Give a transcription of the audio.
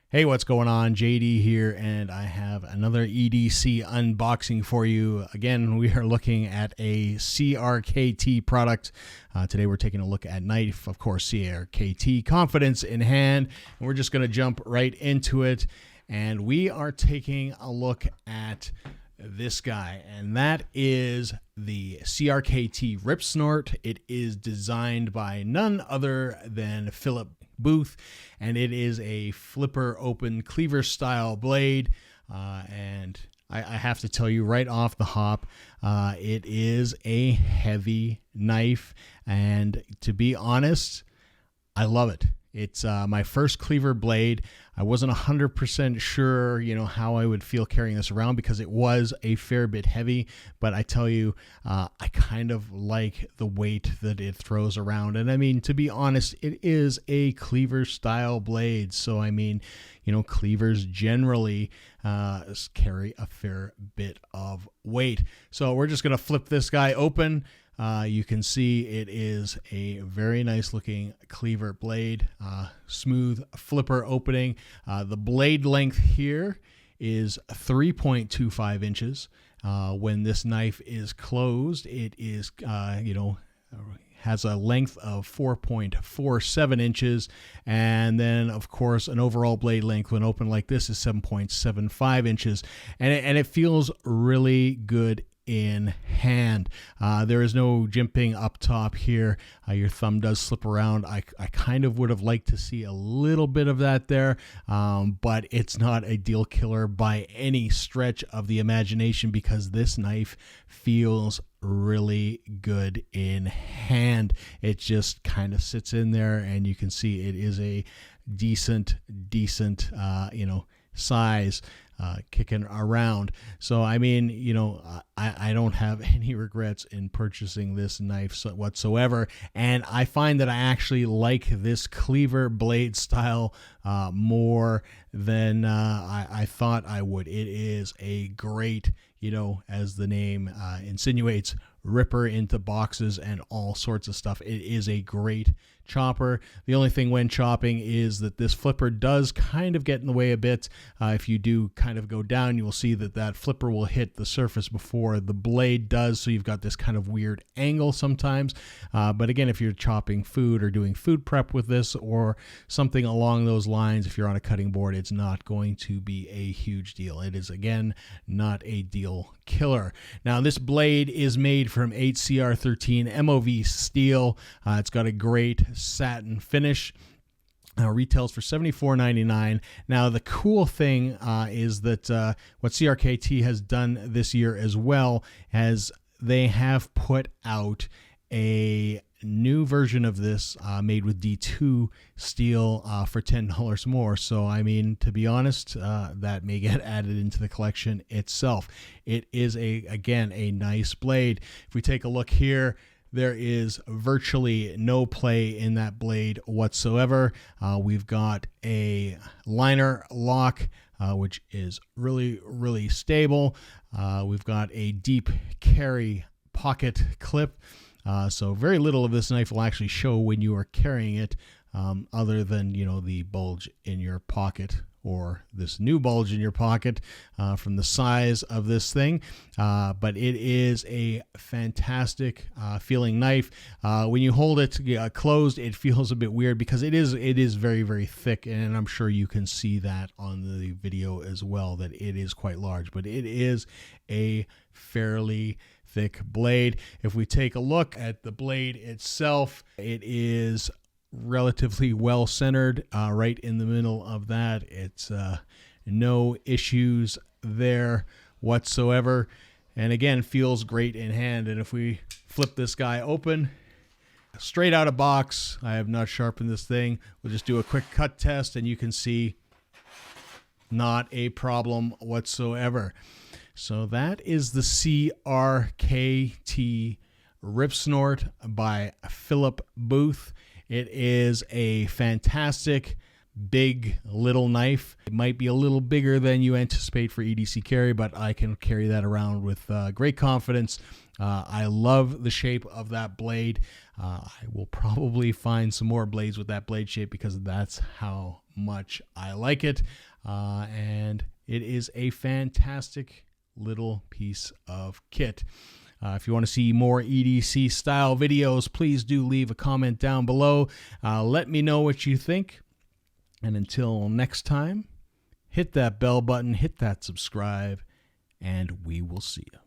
Hey, what's going on? JD here, and I have another EDC unboxing for you. Again, we are looking at a CRKT product. Today we're taking a look at knife, of course, CRKT, confidence in hand. And we're just going to jump right into it. And we are taking a look at this guy, and that is the CRKT Ripsnort. It is designed by none other than Philip Booth, and it is a flipper open cleaver style blade. And I have to tell you right off the hop, it is a heavy knife, and to be honest, I love it. It's my first cleaver blade. I wasn't 100% sure, how I would feel carrying this around because it was a fair bit heavy. But I tell you, I kind of like the weight that it throws around. And I mean, to be honest, it is a cleaver style blade. So I mean, cleavers generally carry a fair bit of weight. So we're just gonna flip this guy open. You can see it is a very nice looking cleaver blade, smooth flipper opening. The blade length here is 3.25 inches. When this knife is closed, it is, has a length of 4.47 inches. And then, of course, an overall blade length when open like this is 7.75 inches. And it feels really good in hand. There is no jimping up top here. Your thumb does slip around. I kind of would have liked to see a little bit of that there, but it's not a deal killer by any stretch of the imagination because this knife feels really good in hand. It just kind of sits in there, and you can see it is a decent size kicking around. So I mean, I don't have any regrets in purchasing this knife whatsoever, and I find that I actually like this cleaver blade style more than I thought I would. It is a great, as the name insinuates, ripper into boxes and all sorts of stuff. It is a great chopper. The only thing when chopping is that this flipper does kind of get in the way a bit. If you do kind of go down, you will see that flipper will hit the surface before the blade does, so you've got this kind of weird angle sometimes. But again, if you're chopping food or doing food prep with this or something along those lines, if you're on a cutting board, it's not going to be a huge deal. It is, again, not a deal killer. Now, this blade is made from 8CR13 MOV steel. It's got a great satin finish. Retails for $74.99. Now, the cool thing is that what CRKT has done this year as well as they have put out a new version of this made with D2 steel for $10 more. So, I mean, to be honest, that may get added into the collection itself. It is, again, a nice blade. If we take a look here, there is virtually no play in that blade whatsoever. We've got a liner lock, which is really, really stable. We've got a deep carry pocket clip. So very little of this knife will actually show when you are carrying it, other than, the bulge in your pocket, or this new bulge in your pocket from the size of this thing. But it is a fantastic feeling knife. When you hold it closed, it feels a bit weird because it is very, very thick, and I'm sure you can see that on the video as well, that it is quite large, but it is a fairly thick blade. If we take a look at the blade itself, it is relatively well centered right in the middle of that. It's no issues there whatsoever, and again, feels great in hand. And if we flip this guy open, straight out of box, I have not sharpened this thing. We'll just do a quick cut test, and you can see not a problem whatsoever. So that is the CRKT Ripsnort by Philip Booth. It is a fantastic big little knife. It might be a little bigger than you anticipate for EDC carry, but I can carry that around with great confidence. I love the shape of that blade. I will probably find some more blades with that blade shape because that's how much I like it. And it is a fantastic little piece of kit. If you want to see more EDC style videos, please do leave a comment down below. Let me know what you think. And until next time, hit that bell button, hit that subscribe, and we will see you.